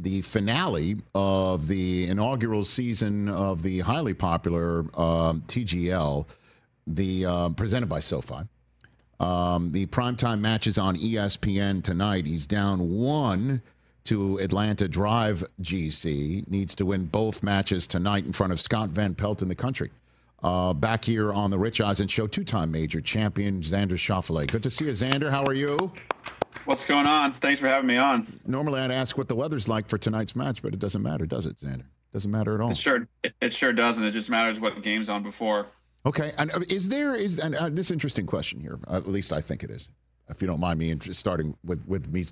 the finale of the inaugural season of the highly popular TGL, the presented by SoFi. The primetime matches on ESPN tonight. He's down 1 to Atlanta Drive GC. Needs to win both matches tonight in front of Scott Van Pelt in the country. Back here on the Rich Eisen Show, two-time major champion Xander Schauffele. Good to see you, Xander. How are you? What's going on? Thanks for having me on. Normally I'd ask what the weather's like for tonight's match, but it doesn't matter, does it, Xander? Doesn't matter at all. It sure doesn't. It just matters what game's on before. Okay. And this interesting question here? At least I think it is. If you don't mind me starting with me.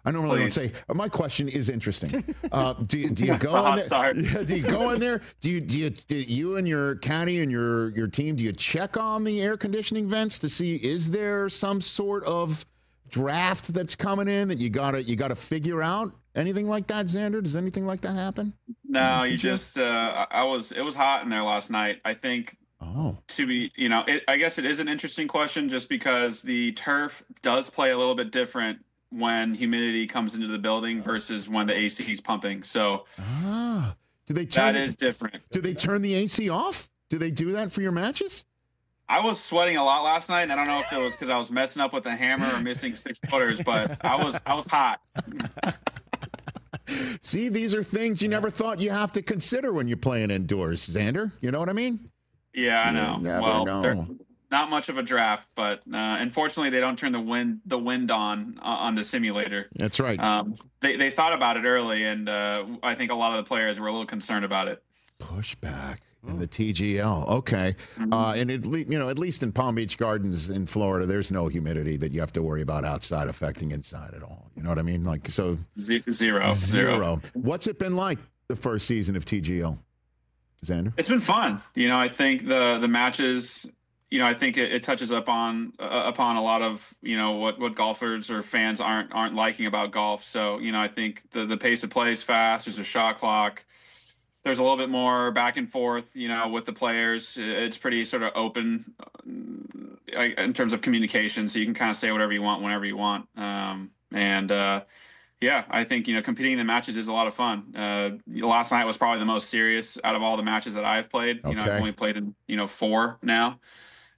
I normally don't say. My question is interesting. Do you go in there? Yeah, do you go in there? Do you and your caddy and your team? Do you check on the air conditioning vents to see is there some sort of draft that's coming in that you gotta figure out? Anything like that, Xander? Does anything like that happen? No, you just. It was hot in there last night. I think. Oh. I guess it is an interesting question just because the turf does play a little bit different when humidity comes into the building versus when the AC is pumping. So that is different. Do they turn the AC off? Do they do that for your matches? I was sweating a lot last night, and I don't know if it was because I was messing up with the hammer or missing 6-footers, but I was hot. See, these are things you never thought you have to consider when you're playing indoors, Xander. You know what I mean? Yeah, I know. Never know. Not much of a draft, but unfortunately, they don't turn the wind on the simulator. That's right. They thought about it early, and I think a lot of the players were a little concerned about it. Pushback in the TGL. Okay, and at least in Palm Beach Gardens in Florida, there's no humidity that you have to worry about outside affecting inside at all. You know what I mean? Like so. Zero. What's it been like the first season of TGL, Xander? It's been fun. I think the matches. I think it touches upon a lot of what golfers or fans aren't liking about golf. So I think the pace of play is fast. There's a shot clock. There's a little bit more back and forth. With the players, it's pretty sort of open in terms of communication. So you can kind of say whatever you want whenever you want. Yeah, I think competing in the matches is a lot of fun. Last night was probably the most serious out of all the matches that I've played. Okay. I've only played in 4 now.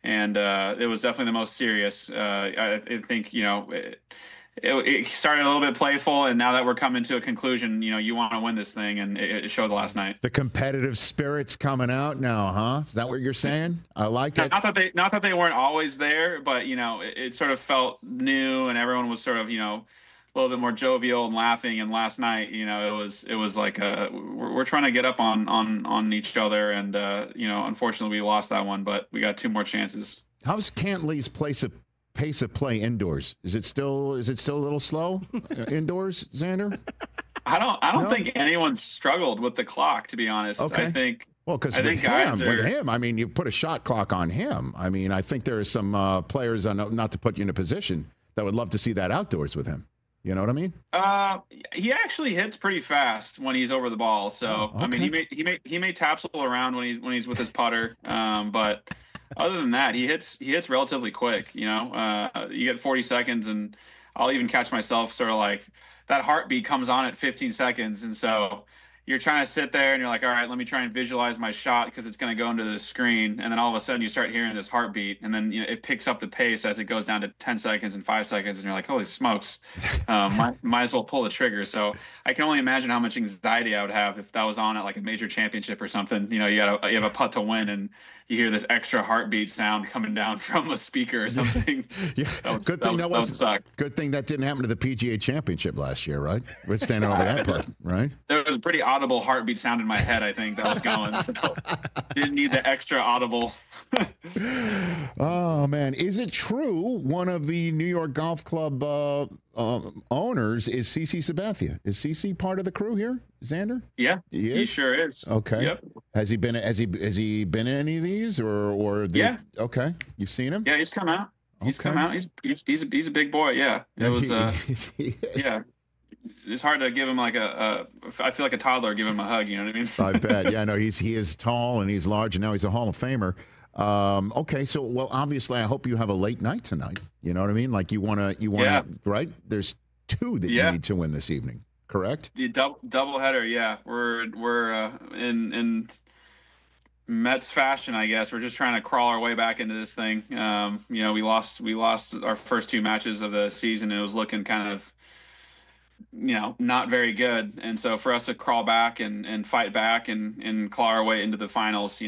And it was definitely the most serious. I think, it started a little bit playful, and now that we're coming to a conclusion, you want to win this thing, and it showed last night. The competitive spirit's coming out now, huh? Is that what you're saying? I like it. Not that they weren't always there, but, it sort of felt new, and everyone was sort of, a little bit more jovial and laughing. And last night, it was like we're trying to get up on each other, and unfortunately we lost that one, but we got 2 more chances. How's Cantley's pace of play indoors? Is it still a little slow indoors, Xander? I don't think anyone's struggled with the clock, to be honest. Okay. I think. Well, because with him, I mean, you put a shot clock on him. I mean, I think there are some players, not to put you in a position, that would love to see that outdoors with him. You know what I mean? He actually hits pretty fast when he's over the ball. So okay. I mean, he may tapsel around when he's with his putter. But other than that, he hits relatively quick. You get 40 seconds, and I'll even catch myself sort of like that heartbeat comes on at 15 seconds, and so you're trying to sit there and you're like, all right, let me try and visualize my shot because it's going to go into the screen. And then all of a sudden you start hearing this heartbeat, and then it picks up the pace as it goes down to 10 seconds and 5 seconds. And you're like, holy smokes, might as well pull the trigger. So I can only imagine how much anxiety I would have if that was on at like a major championship or something. You have a putt to win, and you hear this extra heartbeat sound coming down from a speaker or something. Yeah. Good thing that didn't happen to the PGA Championship last year, right? We're standing over that putt, right? There was a pretty audible heartbeat sound in my head, I think, that was going. So didn't need the extra audible. Oh, man. Is it true one of the New York Golf Club owners is CC Sabathia? Is CC part of the crew here, Xander? Yeah, he sure is. Okay. Yep. Has he been in any of these Yeah. Okay. You've seen him? Yeah, he's come out. He's come out. He's a big boy. Yeah. It was yeah. It's hard to give him like I feel like a toddler giving him a hug, you know what I mean? I bet. Yeah, no, he is tall and he's large, and now he's a Hall of Famer. Okay, so well, obviously, I hope you have a late night tonight. You know what I mean? Like you want to, right? There's 2 that you need to win this evening. correct? The double header, yeah. We're in Mets fashion, I guess. We're just trying to crawl our way back into this thing. We lost our first two matches of the season. It was looking kind of, not very good. And so for us to crawl back and fight back and claw our way into the finals,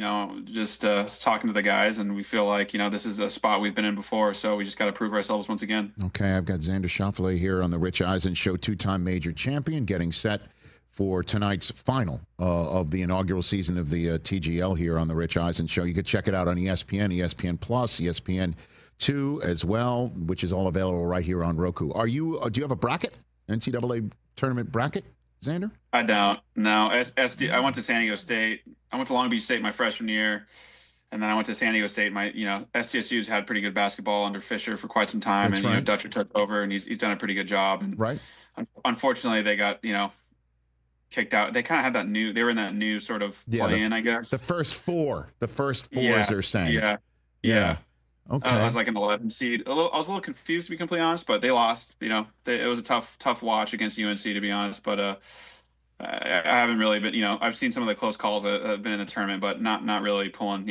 just talking to the guys, and we feel like, this is a spot we've been in before. So we just got to prove ourselves once again. Okay, I've got Xander Schauffele here on the Rich Eisen Show, two-time major champion, getting set for tonight's final of the inaugural season of the TGL here on the Rich Eisen Show. You can check it out on ESPN, ESPN Plus, ESPN2 as well, which is all available right here on Roku. Do you have a bracket? NCAA tournament bracket, Xander? I don't. No. I went to San Diego State. I went to Long Beach State my freshman year, and then I went to San Diego State. SDSU's had pretty good basketball under Fisher for quite some time. That's and right. Dutcher took over, and he's done a pretty good job. And Right. unfortunately, they got kicked out. They kind of had they were in that new sort of play-in, I guess. The first four, Yeah, as they're saying. Yeah. Okay. I was like an 11 seed. I was a little confused, to be completely honest, but they lost. It was a tough watch against UNC, to be honest. But I haven't really been. I've seen some of the close calls that have been in the tournament, but not really pulling.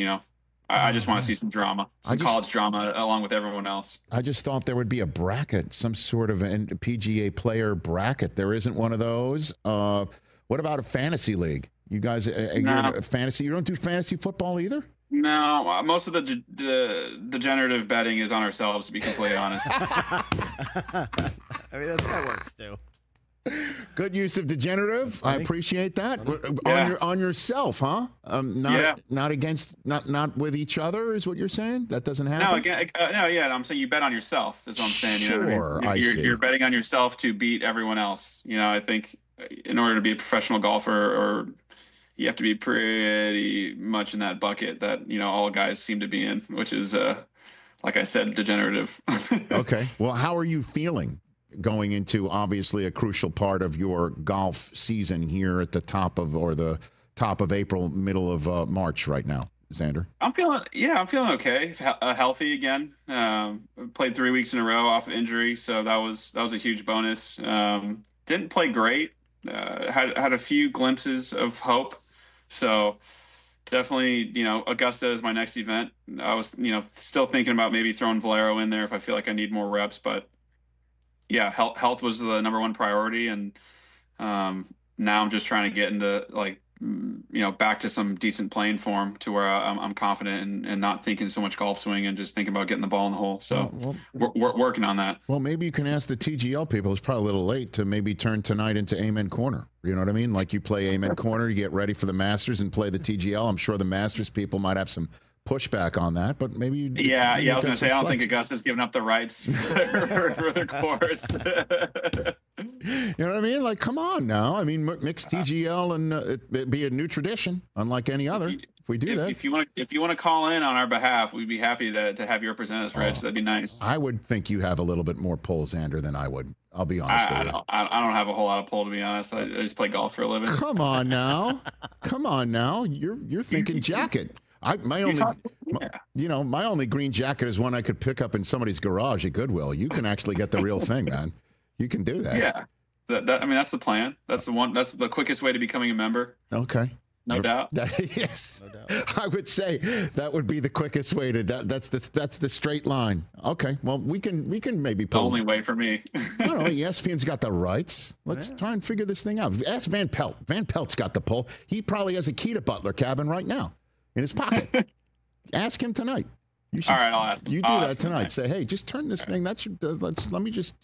I just want to see some drama, college drama, along with everyone else. I just thought there would be a bracket, some sort of a PGA player bracket. There isn't one of those. What about a fantasy league? You guys, fantasy? You don't do fantasy football either? No, most of the degenerative betting is on ourselves, to be completely honest. I mean, that works too. Good use of degenerative. I appreciate that. Yeah. On yourself, huh? Not against, not with each other, is what you're saying? That doesn't happen. I'm saying you bet on yourself, is what I'm saying. Sure, I see. You're betting on yourself to beat everyone else. I think in order to be a professional golfer, you have to be pretty much in that bucket that all guys seem to be in, which is, like I said, degenerative. Okay. Well, how are you feeling going into obviously a crucial part of your golf season here at the top of April, middle of March right now, Xander? I'm feeling okay. Healthy again. Played 3 weeks in a row off of injury, so that was a huge bonus. Didn't play great. Had a few glimpses of hope. So definitely, Augusta is my next event. I was, still thinking about maybe throwing Valero in there if I feel like I need more reps, but yeah, health was the number one priority. And now I'm just trying to get into back to some decent playing form to where I'm confident and not thinking so much golf swing and just thinking about getting the ball in the hole. So we're working on that. Well, maybe you can ask the TGL people. It's probably a little late to maybe turn tonight into Amen Corner. You know what I mean? Like you play Amen Corner, you get ready for the Masters and play the TGL. I'm sure the Masters people might have some pushback on that, but maybe I was going to say, I don't think Augusta's given up the rights for their course. You know what I mean? Like, come on now. I mean, mix TGL and it'd be a new tradition, unlike any other. If we do that, if you want to call in on our behalf, we'd be happy to have you represent us, Rich. That'd be nice. I would think you have a little bit more pull, Xander, than I would. I'll be honest with you. I don't have a whole lot of pull, to be honest. I just play golf for a living. Come on now. You're thinking jacket. My only green jacket is one I could pick up in somebody's garage at Goodwill. You can actually get the real thing, man. You can do that. Yeah, that's the plan. That's the one. That's the quickest way to becoming a member. Okay. No doubt. Yes, No doubt. I would say that would be the quickest way to. That's the straight line. Okay. Well, we can maybe The pull. only way for me. I don't know. ESPN's got the rights. Let's try and figure this thing out. Ask Van Pelt. Van Pelt's got the pull. He probably has a key to Butler Cabin right now in his pocket. Ask him tonight. You should, All right, I'll ask him. You do that tonight. Say, hey, just turn this thing. That should. Let me just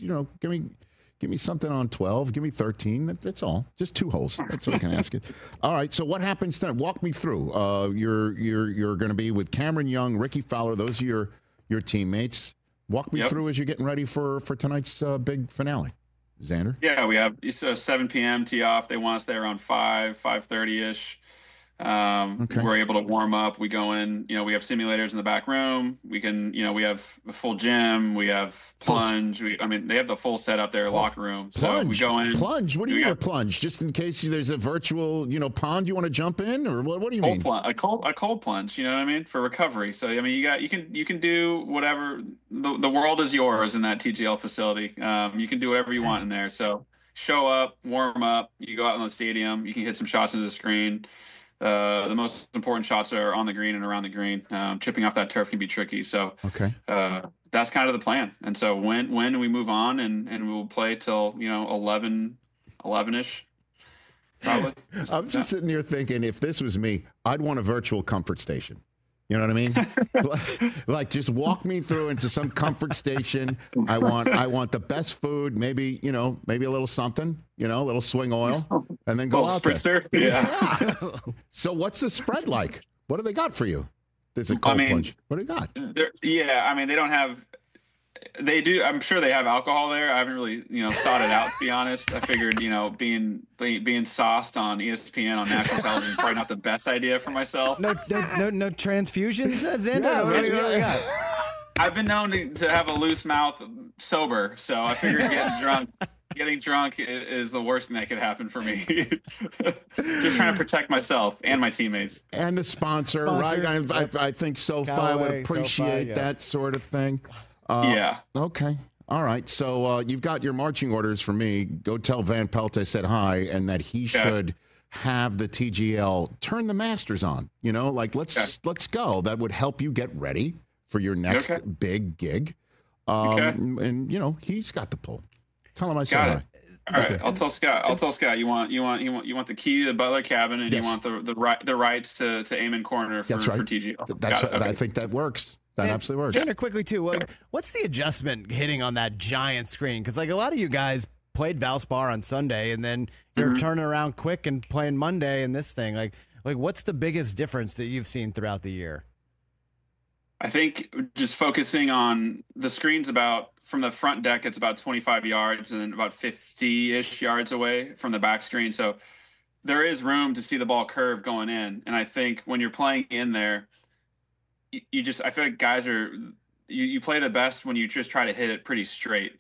give me something on 12. Give me 13. That's all. Just 2 holes. That's what I can ask it. All right. So what happens then? Walk me through. You're going to be with Cameron Young, Ricky Fowler. Those are your teammates. Walk me through as you're getting ready for tonight's big finale. Xander? Yeah, we have 7 p.m. tee off. They want us there around 5:30ish. Okay. We're able to warm up. We go in, we have simulators in the back room. We can, we have a full gym. We have plunge. They have the full setup there, locker room. So we go in. Plunge? What do you mean a plunge? Just in case there's a virtual, pond you want to jump in, or what do you mean? A cold plunge. You know what I mean? For recovery. So you can do whatever. The world is yours in that TGL facility. You can do whatever you want in there. So show up, warm up, you go out in the stadium, you can hit some shots into the screen. The most important shots are on the green and around the green. Chipping off that turf can be tricky. So Okay. that's kind of the plan. And so when we move on and we'll play till 11-ish. Probably. I'm just sitting here thinking, if this was me, I'd want a virtual comfort station. You know what I mean? Like, just walk me through into some comfort station. I want the best food, maybe a little something, a little swing oil, and then go out there. Spritzer. Yeah. So what's the spread like? What do they got for you? There's a cold plunge. What do they got? Yeah, I mean, they don't have. They do. I'm sure they have alcohol there. I haven't really, sought it out, to be honest. I figured, being sauced on ESPN on national television is probably not the best idea for myself. No transfusions, Xander? Yeah. I've been known to have a loose mouth sober, so I figured getting drunk is the worst thing that could happen for me. Just trying to protect myself and my teammates. And the sponsors. Right? I think SoFi would appreciate that sort of thing. Yeah. Okay. All right. So you've got your marching orders for me. Go tell Van Pelt I said hi and that he should have the TGL turn the Masters on. Let's go. That would help you get ready for your next big gig. And he's got the pull. Tell him I said hi. All right, I'll tell Scott. You want the key to the Butler cabin, and you want the rights to Amen Corner for TGL. I think that works. That absolutely works. Xander, quickly too. What's the adjustment hitting on that giant screen? Because a lot of you guys played Valspar on Sunday, and then you're turning around quick and playing Monday and this thing. Like what's the biggest difference that you've seen throughout the year? I think just focusing on the screens from the front deck, it's about 25 yards and then about 50-ish yards away from the back screen. So there is room to see the ball curve going in. And I think when you're playing in there, I feel like guys you play the best when you just try to hit it pretty straight.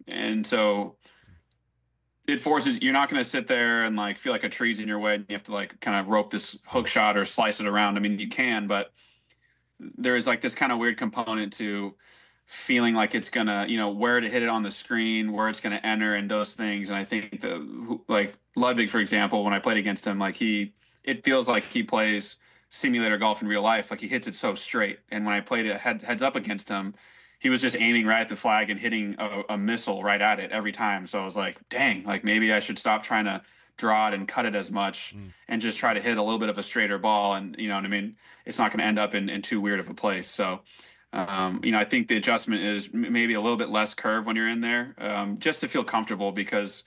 And so it forces, you're not going to sit there and feel like a tree's in your way and you have to kind of rope this hook shot or slice it around. I mean, you can, but there is this kind of weird component to feeling like it's gonna, where to hit it on the screen, where it's gonna enter, and those things. And I think Ludwig, for example, when I played against him, it feels like he plays simulator golf in real life. Like he hits it so straight. And when I played it heads up against him, he was just aiming right at the flag and hitting a missile right at it every time. So I was like, dang, maybe I should stop trying to draw it and cut it as much and just try to hit a little bit of a straighter ball. And you know what I mean? It's not going to end up in too weird of a place. So, I think the adjustment is maybe a little bit less curve when you're in there, just to feel comfortable, because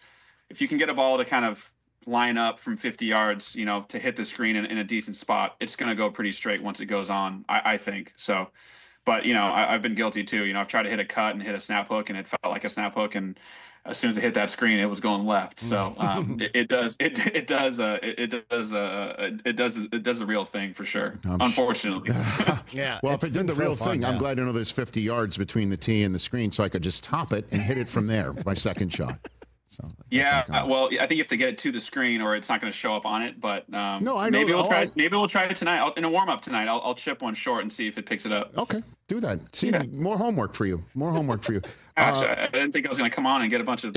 if you can get a ball to kind of line up from 50 yards, to hit the screen in a decent spot, it's going to go pretty straight once it goes on, I think. So, but, I've been guilty too. I've tried to hit a cut and hit a snap hook and it felt like a snap hook. And as soon as it hit that screen, it was going left. So it does the real thing for sure. Unfortunately. Yeah. Well, if it did the real thing, I'm glad to know there's 50 yards between the tee and the screen, so I could just top it and hit it from there. My second shot. So well, I think you have to get it to the screen, or it's not going to show up on it. But no, I know. Maybe we'll try. Maybe we'll try it tonight. In a warm up tonight, I'll chip one short and see if it picks it up. Okay, do that. See, more homework for you. More homework for you. Actually, I didn't think I was going to come on and get a bunch of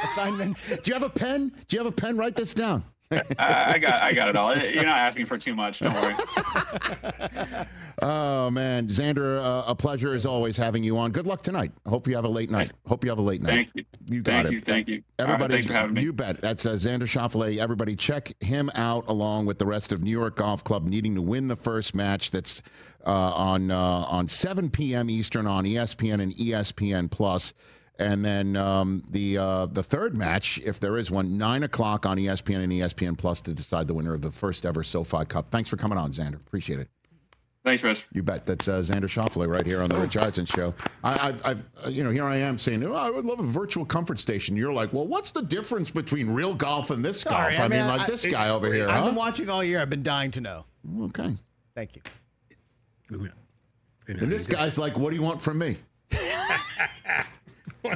assignments. Do you have a pen? Write this down. I got it all. You're not asking for too much. Don't worry. Oh man, Xander, a pleasure as always having you on. Good luck tonight. Hope you have a late night. Thank you. You got it. Thank you. Everybody, thanks for having me. You bet. That's Xander Schauffele. Everybody, check him out along with the rest of New York Golf Club, needing to win the first match. That's on 7 p.m. Eastern on ESPN and ESPN Plus. And then the third match, if there is one, 9 o'clock on ESPN and ESPN Plus to decide the winner of the first ever SoFi Cup. Thanks for coming on, Xander. Appreciate it. Thanks, Rich. You bet. That's Xander Schauffele right here on the Rich Eisen Show. I've here I am saying, I would love a virtual comfort station. You're like, well, what's the difference between real golf and this golf? I mean, this guy over here. I've been watching all year. I've been dying to know. Okay. Thank you. And this guy's like, what do you want from me?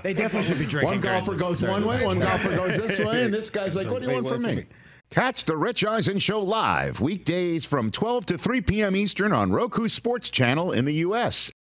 They definitely should be drinking. One golfer goes one way, one golfer goes this way, and this guy's like, what do you want from me? Catch the Rich Eisen Show live weekdays from 12 to 3 p.m. Eastern on Roku Sports Channel in the U.S.